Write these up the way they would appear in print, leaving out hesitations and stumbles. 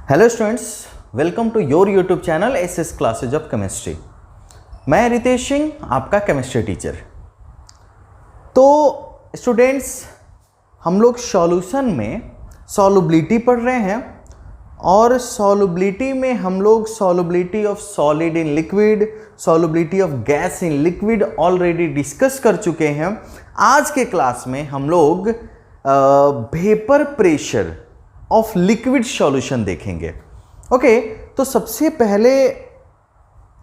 Hello students, welcome to your YouTube channel SS classes of chemistry. मैं रितेश सिंह, आपका chemistry teacher. तो students, हम लोग सॉल्यूशन में सॉल्युबिलिटी पढ़ रहे हैं और सॉल्युबिलिटी में हम लोग solubility of solid in liquid, solubility of gas in liquid already discuss कर चुके हैं। आज के क्लास में हम लोग vapour pressure of liquid solution देखेंगे। ओके, तो सबसे पहले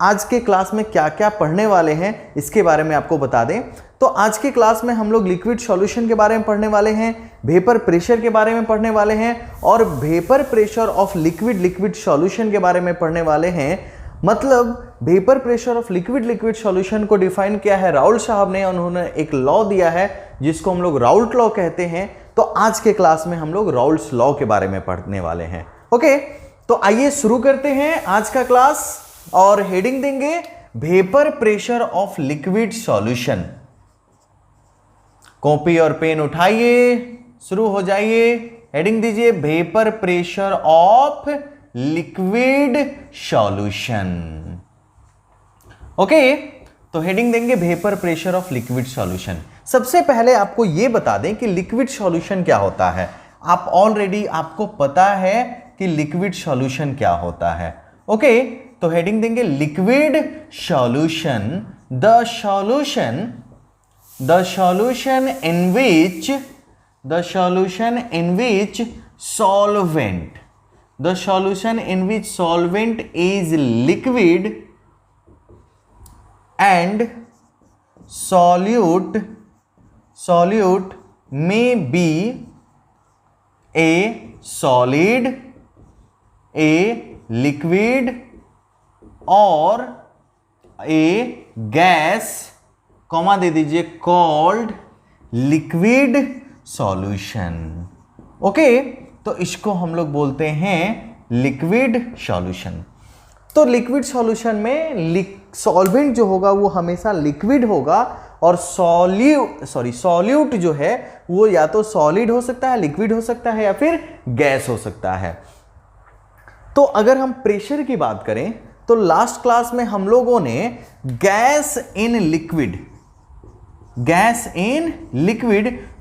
आज के क्लास में क्या क्या पढ़ने वाले हैं इसके बारे में आपको बता दें। तो आज के क्लास में हम लोग लिक्विड सॉल्यूशन के बारे में पढ़ने वाले हैं, वेपर प्रेशर के बारे में पढ़ने वाले हैं और vapour pressure of liquid solution के बारे में पढ़ने वाले हैं। मतलब vapour pressure of liquid solution को डिफाइन किया है राउल्ट साहब ने। उन्होंने एक लॉ दिया है जिसको हम लोग राउल्ट लॉ कहते हैं। तो आज के क्लास में हम लोग राउल्ट्स लॉ के बारे में पढ़ने वाले हैं। ओके, तो आइए शुरू करते हैं आज का क्लास और हेडिंग देंगे vapour pressure of liquid solution. Copy और पेन उठाइए, शुरू हो जाइए। हेडिंग दीजिए vapour pressure of liquid solution. Okay, तो हेडिंग देंगे vapour pressure of liquid solution. सबसे पहले आपको यह बता दें कि लिक्विड सॉल्यूशन क्या होता है। आपको पता है कि लिक्विड सॉल्यूशन क्या होता है। ओके, तो हेडिंग देंगे liquid solution, the solution in which solvent is liquid and solute may be a solid, a liquid और a gas, कॉमा दे दीजिए, called liquid solution। ओके, तो इसको हम लोग बोलते हैं लिक्विड सॉल्यूशन। तो लिक्विड सॉल्यूशन में सॉल्वेंट जो होगा वो हमेशा लिक्विड होगा और सॉल्यूट जो है वो या तो सॉलिड हो सकता है, लिक्विड हो सकता है या फिर गैस हो सकता है। तो अगर हम प्रेशर की बात करें तो लास्ट क्लास में हम लोगों ने गैस इन लिक्विड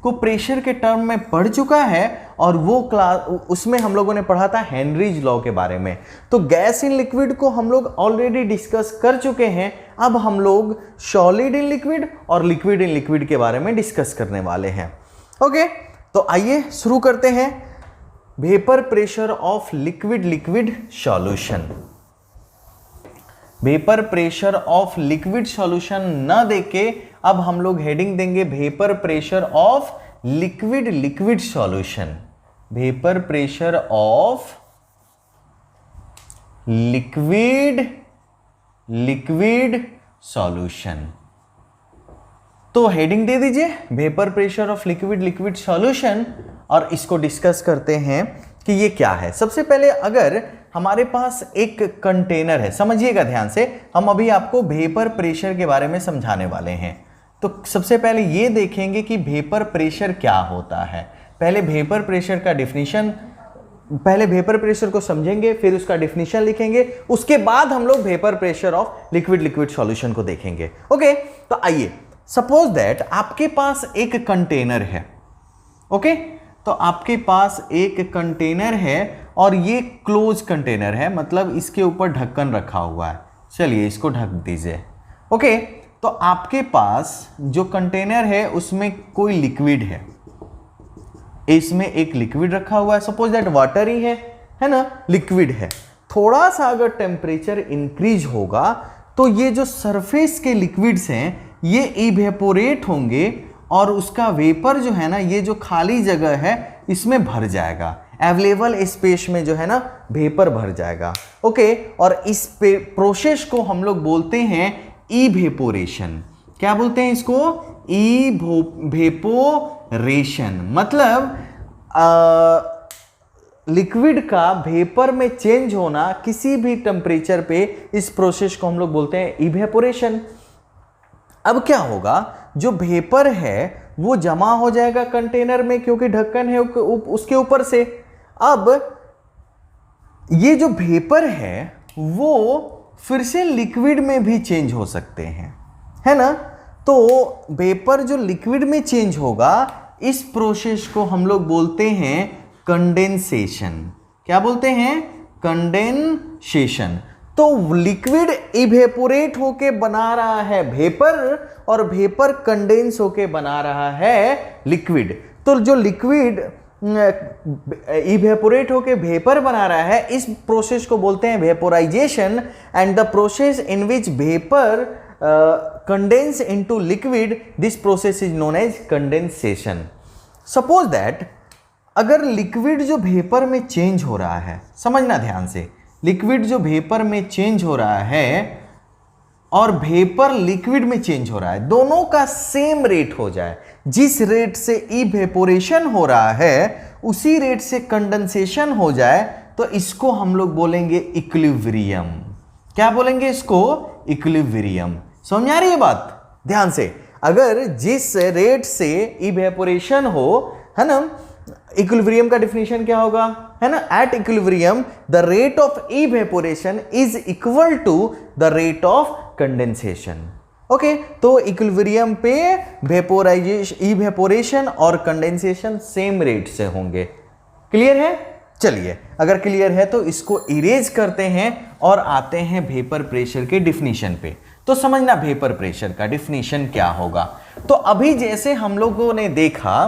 को प्रेशर के टर्म में पढ़ चुका है और वो क्लास उसमें हम लोगों ने पढ़ा था हेनरीज लॉ के बारे में। तो गैस इन लिक्विड को हम लोग ऑलरेडी डिस्कस कर चुके हैं। अब हम लोग सॉलिड इन लिक्विड और लिक्विड इन लिक्विड के बारे में डिस्कस करने वाले हैं। ओके, तो आइए शुरू करते हैं vapour pressure of liquid solution. Vapour pressure of liquid solution न देके अब हम लोग हेडिंग देंगे vapour pressure of liquid solution. Vapour pressure of liquid solution. तो हेडिंग दे दीजिए vapour pressure of liquid solution और इसको डिस्कस करते हैं कि ये क्या है। सबसे पहले अगर हमारे पास एक कंटेनर है, समझिएगा ध्यान से, हम अभी आपको वेपर प्रेशर के बारे में समझाने वाले हैं। तो सबसे पहले ये देखेंगे कि वेपर प्रेशर क्या होता है। पहले वेपर प्रेशर को समझेंगे, फिर उसका डिफिनीशन लिखेंगे, उसके बाद हम लोग vapour pressure of liquid solution को देखेंगे। ओके, तो आइए, सपोज दैट आपके पास एक कंटेनर है। ओके, तो आपके पास एक कंटेनर है और ये क्लोज कंटेनर है, मतलब इसके ऊपर ढक्कन रखा हुआ है। चलिए इसको ढक दीजिए। ओके, तो आपके पास जो कंटेनर है उसमें कोई लिक्विड है, इसमें एक लिक्विड रखा हुआ है। सपोज दैट वाटर ही है ना, लिक्विड है। थोड़ा सा अगर टेम्परेचर इंक्रीज होगा तो ये जो सरफेस के लिक्विड्स हैं ये इवेपोरेट होंगे और उसका वेपर जो है ना, ये जो खाली जगह है इसमें भर जाएगा। अवेलेबल स्पेस में जो है ना वेपर भर जाएगा। ओके, और इस प्रोसेस को हम लोग बोलते हैं इवेपोरेशन। क्या बोलते हैं इसको? इवेपोरेशन। मतलब लिक्विड का वेपर में चेंज होना किसी भी टेम्परेचर पे, इस प्रोसेस को हम लोग बोलते हैं इवेपोरेशन। अब क्या होगा, जो वेपर है वो जमा हो जाएगा कंटेनर में क्योंकि ढक्कन है उसके ऊपर से। अब ये जो वेपर है वो फिर से लिक्विड में भी चेंज हो सकते हैं, है ना। तो वेपर जो लिक्विड में चेंज होगा, इस प्रोसेस को हम लोग बोलते हैं कंडेंसेशन। क्या बोलते हैं? कंडेंसेशन। तो लिक्विड इवेपोरेट होके बना रहा है वेपर, और वेपर कंडेंस होके बना रहा है लिक्विड। तो जो लिक्विड इवेपोरेट होके वेपर बना रहा है, इस प्रोसेस को बोलते हैं vaporisation. And the process in which vapour condense into liquid, this process is known as condensation. Suppose that अगर लिक्विड जो वेपर में चेंज हो रहा है, समझना ध्यान से, लिक्विड जो वेपर में चेंज हो रहा है और वेपर लिक्विड में चेंज हो रहा है, दोनों का सेम रेट हो जाए, जिस रेट से इवेपोरेशन हो रहा है उसी रेट से कंडेंसेशन हो जाए, तो इसको हम लोग बोलेंगे इक्विलिब्रियम। क्या बोलेंगे इसको? इक्विलिब्रियम। समझ आ रही है बात? ध्यान से, अगर जिस रेट से इवेपोरेशन हो, है ना, इक्विलिब्रियम का डिफिनेशन क्या होगा, है ना, at equilibrium the rate of evaporation is equal to the rate of condensation. Okay, तो इक्विलिब्रियम पे इवेपोरेशन और कंडेंसेशन सेम रेट से होंगे। क्लियर है? चलिए, अगर क्लियर है तो इसको इरेज करते हैं और आते हैं वेपर प्रेशर के डिफिनीशन पे। तो समझना वेपर प्रेशर का डिफिनीशन क्या होगा। तो अभी जैसे हम लोगों ने देखा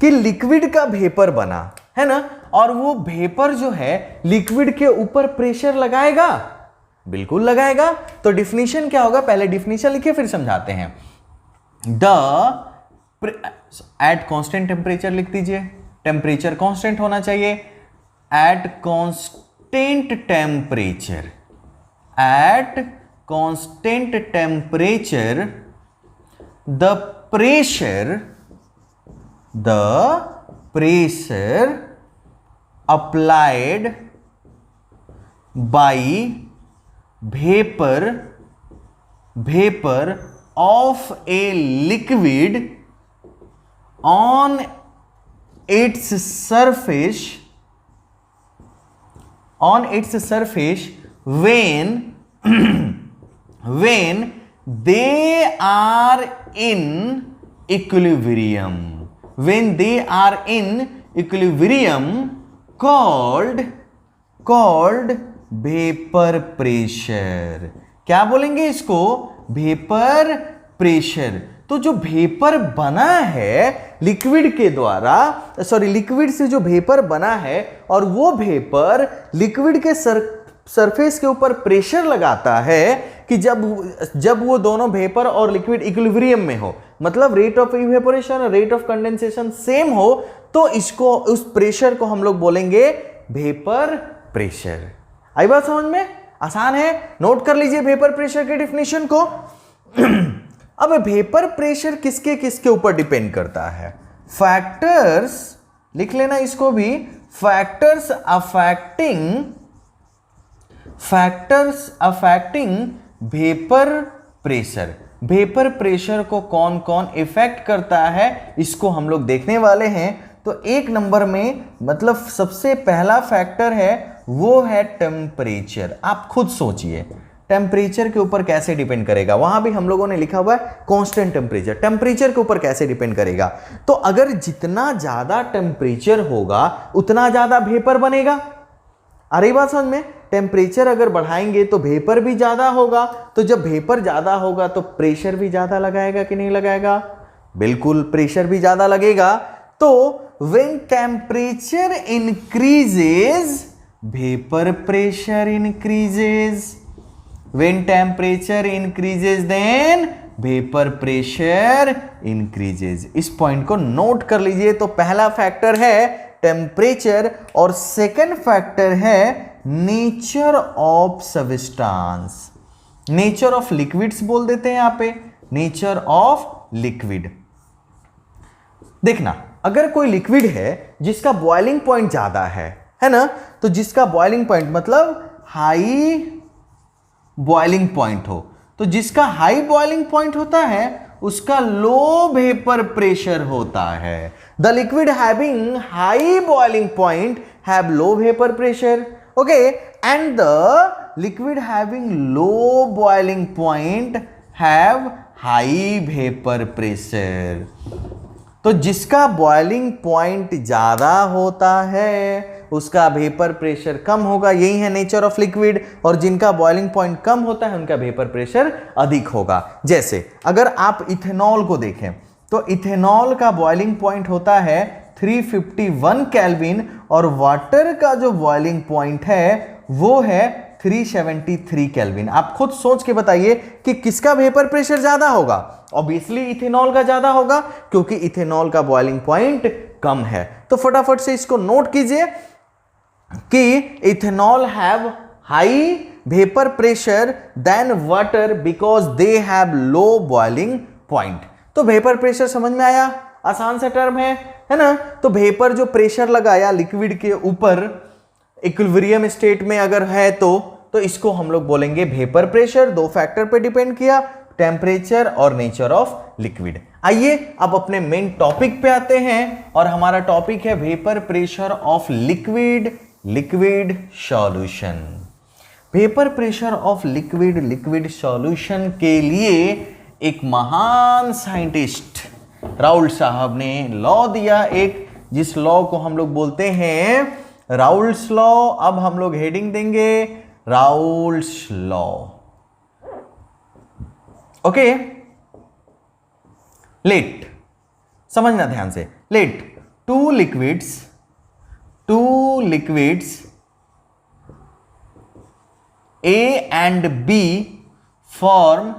कि लिक्विड का वेपर बना, है ना, और वो वेपर जो है लिक्विड के ऊपर प्रेशर लगाएगा, बिल्कुल लगाएगा। तो डिफिनीशन क्या होगा? पहले डिफिनीशन लिखिए फिर समझाते हैं। एट कांस्टेंट टेम्परेचर लिख दीजिए, टेम्परेचर कांस्टेंट होना चाहिए। At constant temperature, at constant temperature the pressure applied by vapor of a liquid on its surface when when they are in equilibrium, when they are in equilibrium, called vapor pressure। क्या बोलेंगे इसको? Vapour pressure. तो जो vapour बना है liquid के द्वारा, sorry, liquid से जो वेपर बना है और वो वेपर लिक्विड के सरफेस के ऊपर प्रेशर लगाता है कि जब वो दोनों वेपर और लिक्विड इक्विलिब्रियम में हो, मतलब रेट ऑफ इवेपोरेशन और रेट ऑफ कंडेंसेशन सेम हो, तो इसको, उस प्रेशर को हम लोग बोलेंगे वेपर प्रेशर। आई बात समझ में? आसान है, नोट कर लीजिए वेपर प्रेशर के डिफिनेशन को। अब वेपर प्रेशर किसके किसके ऊपर डिपेंड करता है? फैक्टर्स, लिख लेना इसको भी, factors affecting vapour pressure. Vapour pressure को कौन कौन इफेक्ट करता है, इसको हम लोग देखने वाले हैं। तो एक नंबर में, मतलब सबसे पहला फैक्टर है वो है टेम्परेचर। आप खुद सोचिए टेम्परेचर के ऊपर कैसे डिपेंड करेगा। वहां भी हम लोगों ने लिखा हुआ है कांस्टेंट टेम्परेचर, टेम्परेचर के ऊपर कैसे डिपेंड करेगा। तो अगर जितना ज्यादा टेम्परेचर होगा उतना ज्यादा वेपर बनेगा। अरे बात समझ में? टेम्परेचर अगर बढ़ाएंगे तो वेपर भी ज्यादा होगा, तो जब वेपर ज्यादा होगा तो प्रेशर भी ज्यादा लगाएगा कि नहीं लगाएगा? बिल्कुल, प्रेशर भी ज्यादा लगेगा। तो when temperature increases, vapor pressure increases. When temperature increases, then vapor pressure increases. इस पॉइंट को नोट कर लीजिए। तो पहला फैक्टर है टेम्परेचर और सेकंड फैक्टर है nature of substance. Nature of liquids बोल देते हैं यहां पे, नेचर ऑफ लिक्विड। देखना, अगर कोई लिक्विड है जिसका बॉइलिंग पॉइंट ज्यादा है ना, तो जिसका बॉइलिंग पॉइंट मतलब हाई बॉइलिंग पॉइंट हो, तो जिसका हाई बॉइलिंग पॉइंट होता है उसका लो वेपर प्रेशर होता है। The liquid having high boiling point have low vapour pressure, okay, and the liquid having low boiling point have high vapour pressure. तो जिसका बॉइलिंग पॉइंट ज्यादा होता है उसका वेपर प्रेशर कम होगा, यही है नेचर ऑफ लिक्विड। और जिनका बॉइलिंग पॉइंट कम होता है उनका वेपर प्रेशर अधिक होगा। जैसे अगर आप इथेनॉल को देखें तो इथेनॉल का बॉइलिंग पॉइंट होता है 351 केल्विन और वाटर का जो बॉइलिंग पॉइंट है वो है 373 केल्विन। आप खुद सोच के बताइए कि किसका वेपर प्रेशर ज्यादा होगा। ऑब्वियसली इथेनॉल का ज्यादा होगा क्योंकि इथेनॉल का बॉइलिंग पॉइंट कम है। तो फटाफट से इसको नोट कीजिए कि ethanol have high vapour pressure than water because they have low boiling point. तो वेपर प्रेशर समझ में आया, आसान सा टर्म है ना। तो वेपर जो प्रेशर लगाया लिक्विड के ऊपर इक्विलिब्रियम स्टेट में अगर है तो इसको हम लोग बोलेंगे वेपर प्रेशर। दो फैक्टर पे डिपेंड किया, टेम्परेचर और नेचर ऑफ लिक्विड। आइए अब अपने मेन टॉपिक पे आते हैं और हमारा टॉपिक है vapour pressure of liquid solution. Vapour pressure of liquid solution के लिए एक महान साइंटिस्ट राउल्ट साहब ने लॉ दिया, एक जिस लॉ को हम लोग बोलते हैं राउल्ट्स लॉ। अब हम लोग हेडिंग देंगे राउल्ट्स लॉ। ओके, लेट समझना ध्यान से, let two liquids A and B form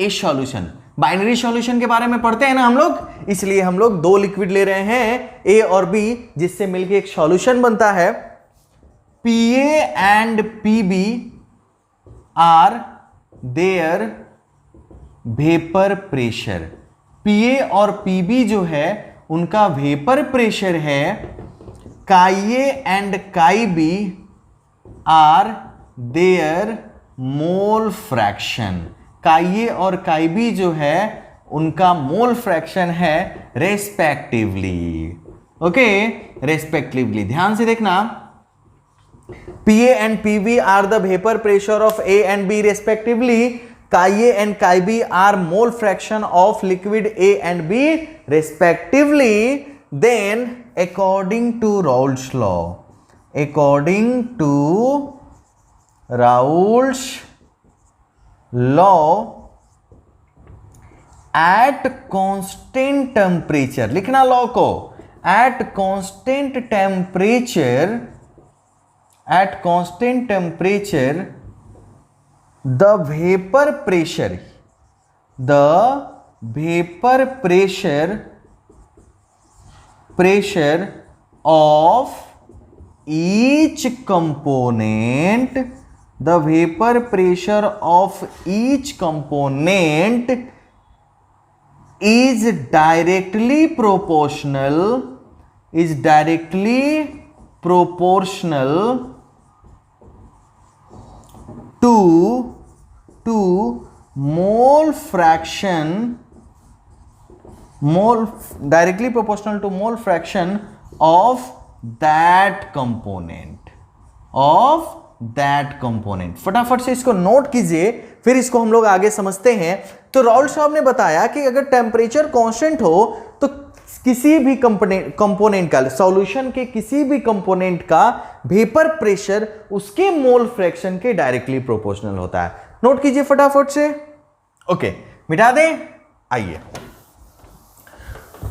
a solution. Binary solution के बारे में पढ़ते हैं ना हम लोग, इसलिए हम लोग दो लिक्विड ले रहे हैं ए और बी जिससे मिलकर एक सॉल्यूशन बनता है। PA and PB are their vapour pressure. PA और PB जो है उनका वेपर प्रेशर है chi and chi B are their mole fraction. Chi और काई बी जो है उनका मोल फ्रैक्शन है रेस्पेक्टिवली। ओके, रेस्पेक्टिवली ध्यान से देखना, PA and PB are the vapor pressure of A and B respectively. Chi and Chi B are mole fraction of liquid A and B respectively. Then according to Raoult's law, at constant temperature, लिखना law को, at constant temperature the vapor pressure of each component is directly proportional to mole fraction of that component। फटाफट से इसको note कीजिए, फिर इसको हम लोग आगे समझते हैं। तो राउल्ट साहब ने बताया कि अगर टेम्परेचर कांस्टेंट हो तो किसी भी कंपोनेंट का, सॉल्यूशन के किसी भी कंपोनेंट का वेपर प्रेशर उसके मोल फ्रैक्शन के डायरेक्टली प्रोपोर्शनल होता है। नोट कीजिए फटाफट से। ओके, मिटा दें। आइए,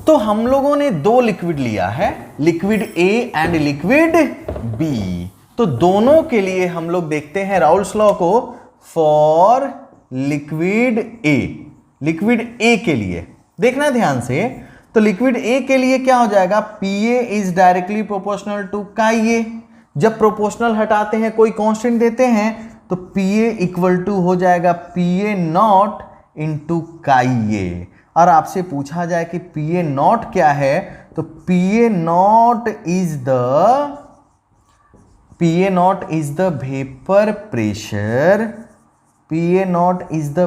तो हम लोगों ने दो लिक्विड लिया है, liquid A and liquid B. तो दोनों के लिए हम लोग देखते हैं राउल्ट्स लॉ को फॉर लिक्विड ए के लिए। देखना ध्यान से, तो लिक्विड ए के लिए क्या हो जाएगा, PA is directly proportional to chi A. जब प्रोपोर्शनल हटाते हैं कोई कांस्टेंट देते हैं तो PA इक्वल टू हो जाएगा PA नॉट इंटू काई ए। और आपसे पूछा जाए कि PA नॉट क्या है, तो PA not is the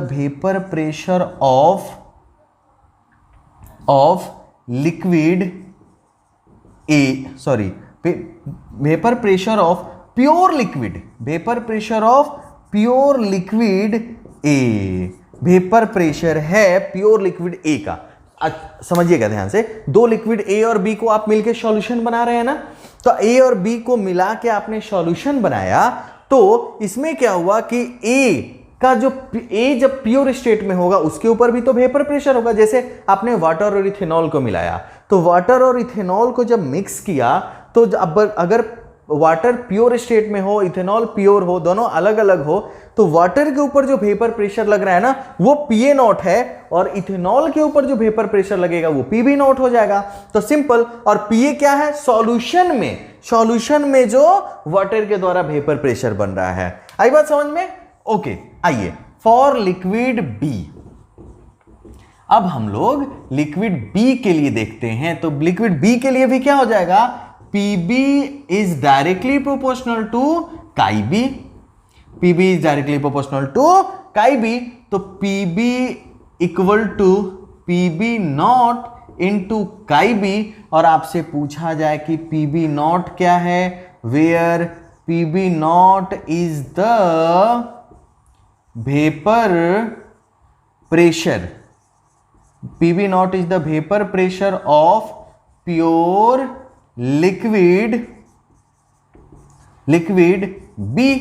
vapour pressure of liquid A, vapour pressure of pure liquid, vapour pressure of pure liquid A, vapour pressure है प्योर लिक्विड ए का। समझिएगा ध्यान से, दो लिक्विड ए और बी को आप मिलके सॉल्यूशन बना रहे हैं ना, तो ए और बी को मिला के आपने सॉल्यूशन बनाया, तो इसमें क्या हुआ कि ए का जो ए जब प्योर स्टेट में होगा उसके ऊपर भी तो वेपर प्रेशर होगा। जैसे आपने वाटर और इथेनॉल को मिलाया, तो वाटर और इथेनॉल को जब मिक्स किया, तो अगर वाटर प्योर स्टेट में हो, इथेनॉल प्योर हो, दोनों अलग अलग हो, तो वाटर के ऊपर जो वेपर प्रेशर लग रहा है ना वो PA0 है, और इथेनॉल के ऊपर जो वेपर प्रेशर लगेगा वो PB0 हो जाएगा। तो सिंपल, और PA क्या है? सॉल्यूशन में, सॉल्यूशन में जो वाटर के द्वारा वेपर प्रेशर बन रहा है। आई बात समझ में? ओके, आइए फॉर लिक्विड बी, अब हम लोग लिक्विड बी के लिए देखते हैं। तो लिक्विड बी के लिए भी क्या हो जाएगा? PB is directly proportional to chi B, PB is directly proportional to chi B, तो PB equal to PB not into chi B, और आपसे पूछा जाए कि PB नॉट क्या है, where PB not is the vapor pressure, PB not is the vapor pressure of pure liquid B.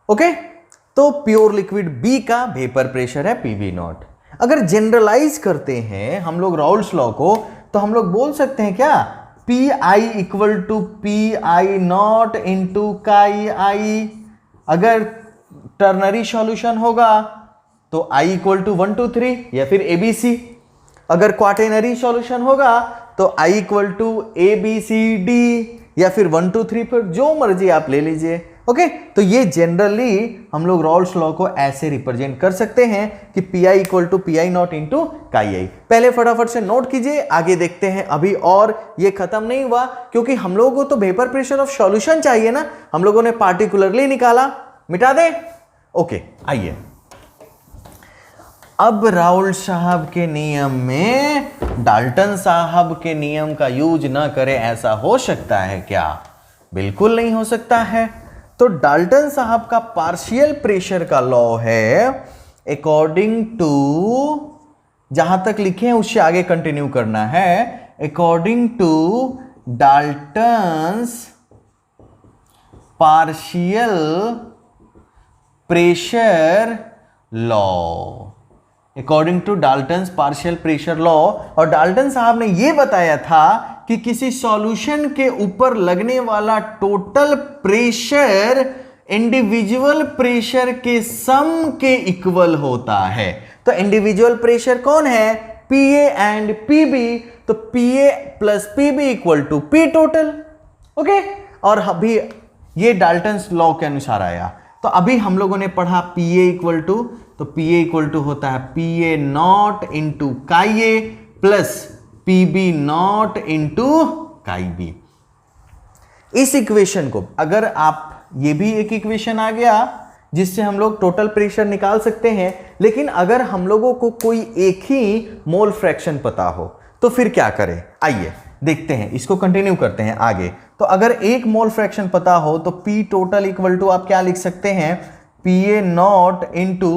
Okay, तो pure liquid B का vapour pressure है PB0। अगर जनरलाइज करते हैं हम लोग राउल्स लॉ को, तो हम लोग बोल सकते हैं क्या, PI equal to PI0 into काई आई। अगर टर्नरी सॉल्यूशन होगा तो I इक्वल टू 1 2 3 या फिर ABC। अगर क्वाटेनरी सॉल्यूशन होगा तो I इक्वल टू ABCD या फिर 1 2 3 पर जो मर्जी आप ले लीजिए। ओके, तो ये जनरली हम लोग राउल्स लॉ को ऐसे रिप्रेजेंट कर सकते हैं कि PI equal to PI0 into काई आई। पहले फटाफट से नोट कीजिए, आगे देखते हैं अभी। और ये खत्म नहीं हुआ, क्योंकि हम लोगों को तो वेपर प्रेशर ऑफ सॉल्यूशन चाहिए ना, हम लोगों ने पार्टिकुलरली निकाला। मिटा दे? ओके, आइए अब राउल्ट साहब के नियम में डाल्टन साहब के नियम का यूज ना करें, ऐसा हो सकता है क्या? बिल्कुल नहीं हो सकता है। तो डाल्टन साहब का पार्शियल प्रेशर का लॉ है, अकॉर्डिंग टू, जहां तक लिखे हैं उससे आगे कंटिन्यू करना है, according to Dalton's partial pressure law, according to Dalton's partial pressure law. और डाल्टन साहब ने यह बताया था कि किसी सॉल्यूशन के ऊपर लगने वाला टोटल प्रेशर इंडिविजुअल प्रेशर के सम के इक्वल होता है। तो इंडिविजुअल प्रेशर कौन है? PA and PB। तो PA plus PB equal to P total. Okay, और अभी ये डाल्टन्स लॉ के अनुसार आया। तो अभी हम लोगों ने पढ़ा PA इक्वल टू, तो PA इक्वल टू होता है PA not into chi A plus PB not into chi B. इस इक्वेशन को अगर आप, ये भी एक इक्वेशन आ गया जिससे हम लोग टोटल प्रेशर निकाल सकते हैं। लेकिन अगर हम लोगों को कोई एक ही मोल फ्रैक्शन पता हो तो फिर क्या करें? आइए देखते हैं, इसको कंटिन्यू करते हैं आगे। तो अगर एक मोल फ्रैक्शन पता हो तो P टोटल इक्वल टू आप क्या लिख सकते हैं? PA not into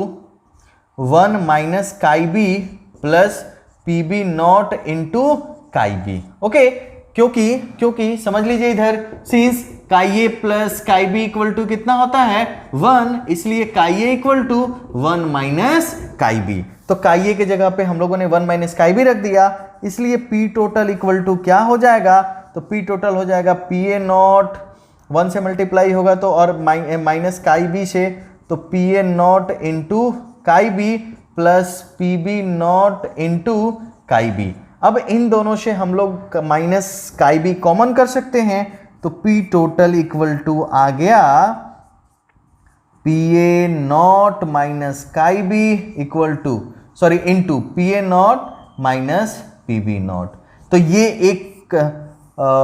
1 minus chi B plus PB not into chi B. Okay, क्योंकि समझ लीजिए इधर, since chi A plus chi B equal to कितना होता है? 1, इसलिए chi A equal to 1 minus chi B. तो काई ए के जगह पे हम लोगों ने 1 माइनस काई बी रख दिया, इसलिए P टोटल इक्वल टू क्या हो जाएगा? तो P टोटल हो जाएगा PA नॉट, 1 से मल्टीप्लाई होगा तो, और माइनस काई बी से, तो PA not into chi B plus PB not into chi B. अब इन दोनों से हम लोग माइनस काई बी कॉमन कर सकते हैं, तो P टोटल इक्वल टू आ गया PA not minus chi B equal to, sorry into PA not minus PB not. तो ये एक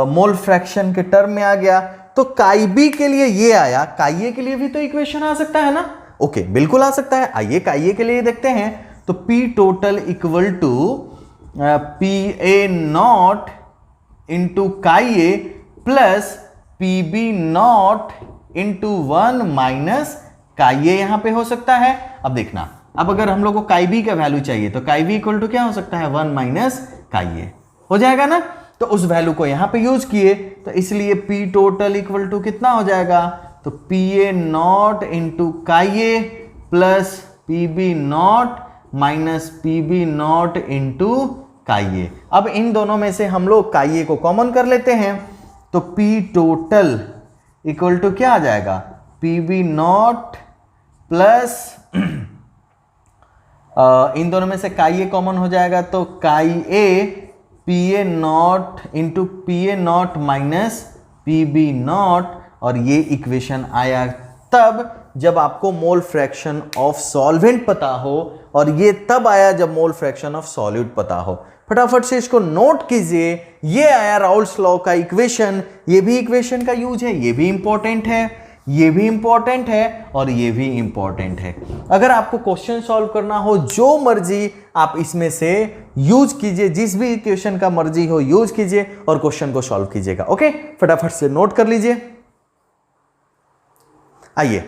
मोल फ्रैक्शन के टर्म में आ गया। तो काई बी के लिए ये आया, काई ए के लिए भी तो इक्वेशन आ सकता है ना? ओके, बिल्कुल आ सकता है। आइए काई ए के लिए देखते हैं। तो P total equal to PA not into chi A plus PB not into 1 minus chi A यहां पे हो सकता है। अब देखना, अब अगर हम लोग को काई बी का वैल्यू चाहिए तो काई बी इक्वल टू क्या हो सकता है, 1 माइनस काई ए हो जाएगा ना। तो उस वैल्यू को यहां पे यूज किए, तो इसलिए पी टोटल इक्वल टू कितना हो जाएगा, तो P A not into chi A plus P B not minus P B not into chi A. अब इन दोनों में से हम लोग काई ए को कॉमन कर लेते हैं, तो पी टोटल इक्वल टू क्या आ जाएगा, पी बी नॉट प्लस इन दोनों में से काई ए कॉमन हो जाएगा, तो chi A P A not into P A not minus P B not, और ये इक्वेशन आया तब जब आपको मोल फ्रैक्शन ऑफ सॉल्वेंट पता हो, और ये तब आया जब मोल फ्रैक्शन ऑफ सॉल्यूट पता हो। फटाफट से इसको नोट कीजिए, ये आया राउल्स लॉ का इक्वेशन, ये भी इक्वेशन का यूज है, ये भी इंपॉर्टेंट है, ये भी इंपॉर्टेंट है, और ये भी इंपॉर्टेंट है। अगर आपको क्वेश्चन सॉल्व करना हो, जो मर्जी आप इसमें से यूज कीजिए, जिस भी इक्वेशन का मर्जी हो यूज कीजिए और क्वेश्चन को सॉल्व कीजिएगा। ओके, फटाफट से नोट कर लीजिए। आइए,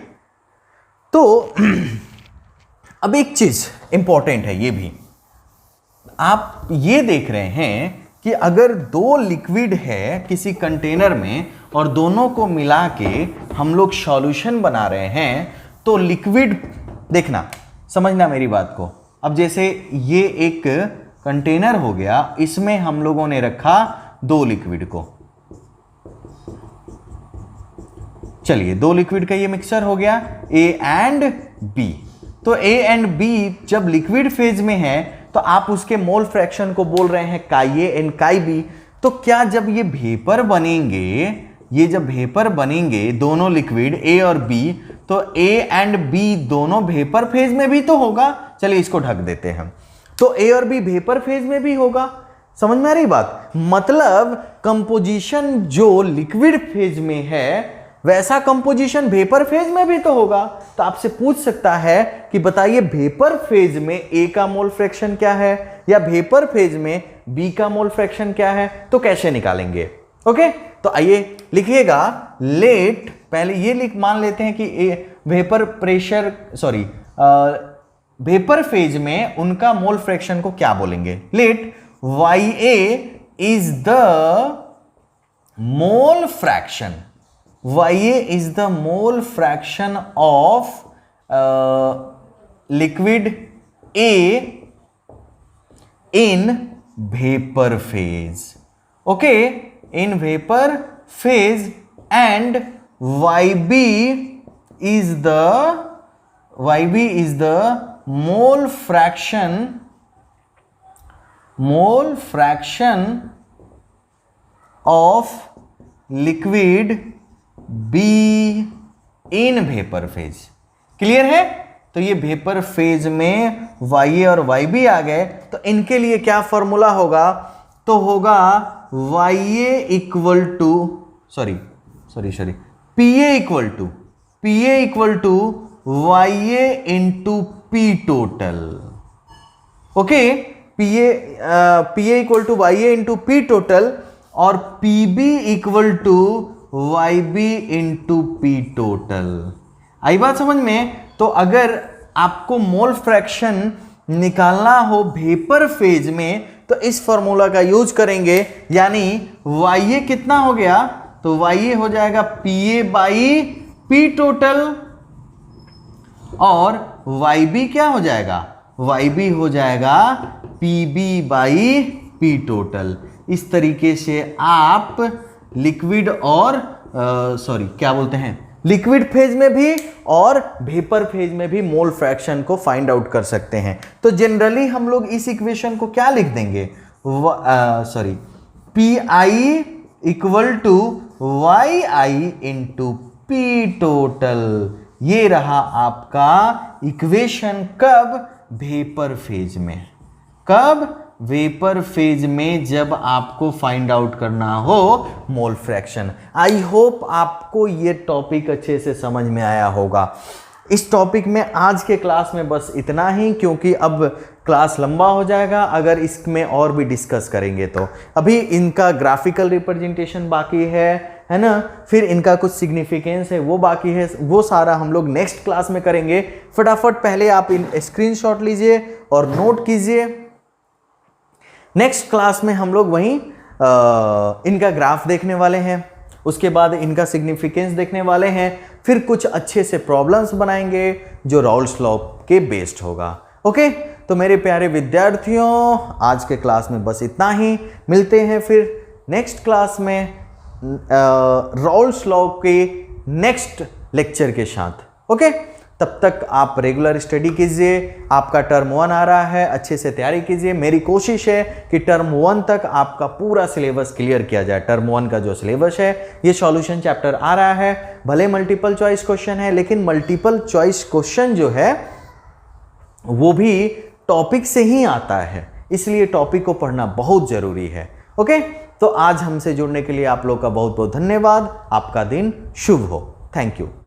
तो अब एक चीज इंपॉर्टेंट है, ये भी आप ये देख रहे हैं कि अगर दो लिक्विड है किसी कंटेनर में और दोनों को मिला के हम लोग सॉल्यूशन बना रहे हैं, तो लिक्विड, देखना समझना मेरी बात को। अब जैसे ये एक कंटेनर हो गया, इसमें हम लोगों ने रखा दो लिक्विड को, चलिए दो लिक्विड का ये मिक्सचर हो गया ए एंड बी। तो ए एंड बी जब लिक्विड फेज में है तो आप उसके मोल फ्रैक्शन को बोल रहे हैं काई ए एंड काई बी। तो क्या जब ये वेपर बनेंगे, ये जब वेपर बनेंगे दोनों लिक्विड ए और बी, तो ए एंड बी दोनों वेपर फेज में भी तो होगा। चलिए इसको ढक देते हैं, तो ए और बी वेपर फेज में भी होगा। समझ में आ रही बात? मतलब कंपोजिशन जो लिक्विड फेज में है वैसा कंपोजिशन वेपर फेज में भी तो होगा। तो आपसे पूछ सकता है कि बताइए वेपर फेज में ए का मोल फ्रैक्शन क्या है या वेपर फेज में बी का मोल फ्रैक्शन क्या है, तो कैसे निकालेंगे? ओके, तो आइए लिखिएगा। लेट, पहले ये मान लेते हैं कि vapour pressure, sorry vapour phase में उनका मोल फ्रैक्शन को क्या बोलेंगे। Let Y A is the mole fraction, YA is the mole fraction of liquid A in vapor phase. Okay, in vapor phase, and YB is the mole fraction of liquid B in vapour phase. Clear है? तो ये vapour phase में YA और YB आ गए, तो इनके लिए क्या फॉर्मूला होगा? तो होगा YA equal to PA equal to YA into P total. Okay, PA equal to YA into P total, और PB equal to YB into P total. आई बात समझ में? तो अगर आपको मोल फ्रैक्शन निकालना हो वेपर फेज में तो इस फॉर्मूला का यूज करेंगे, यानी YA कितना हो गया? तो YA हो जाएगा PA बाई P टोटल, और YB क्या हो जाएगा? YB हो जाएगा PB बाई P टोटल। इस तरीके से आप लिक्विड और लिक्विड फेज में भी और वेपर फेज में भी मोल फ्रैक्शन को फाइंड आउट कर सकते हैं। तो जनरली हम लोग इस इक्वेशन को क्या लिख देंगे? PI equal to YI into P total. ये रहा आपका इक्वेशन। कब? वेपर फेज में। कब? वेपर फेज में, जब आपको फाइंड आउट करना हो मोल फ्रैक्शन। आई होप आपको ये टॉपिक अच्छे से समझ में आया होगा। इस टॉपिक में आज के क्लास में बस इतना ही, क्योंकि अब क्लास लंबा हो जाएगा अगर इसमें और भी डिस्कस करेंगे तो। अभी इनका ग्राफिकल रिप्रेजेंटेशन बाकी है ना, फिर इनका कुछ सिग्निफिकेंस है वो बाकी है, वो सारा हम लोग नेक्स्ट क्लास में करेंगे। फटाफट पहले आप इन स्क्रीनशॉट लीजिए और नोट कीजिए। नेक्स्ट क्लास में हम लोग वहीं इनका ग्राफ देखने वाले हैं, उसके बाद इनका सिग्निफिकेंस देखने वाले हैं, फिर कुछ अच्छे से प्रॉब्लम्स बनाएंगे जो राउल्स लॉ के बेस्ड होगा। ओके, तो मेरे प्यारे विद्यार्थियों आज के क्लास में बस इतना ही। मिलते हैं फिर नेक्स्ट क्लास में राउल्स लॉ के नेक्स्ट लेक्चर के साथ। ओके, तब तक आप रेगुलर स्टडी कीजिए। आपका टर्म 1 आ रहा है, अच्छे से तैयारी कीजिए। मेरी कोशिश है कि टर्म 1 तक आपका पूरा सिलेबस क्लियर किया जाए। टर्म 1 का जो सिलेबस है, ये सॉल्यूशन चैप्टर आ रहा है, भले मल्टीपल चॉइस क्वेश्चन है, लेकिन मल्टीपल चॉइस क्वेश्चन जो है वो भी टॉपिक से ही आता है, इसलिए टॉपिक को पढ़ना बहुत जरूरी है। ओके, तो आज हमसे जुड़ने के लिए आप लोग का बहुत बहुत धन्यवाद। आपका दिन शुभ हो। Thank you.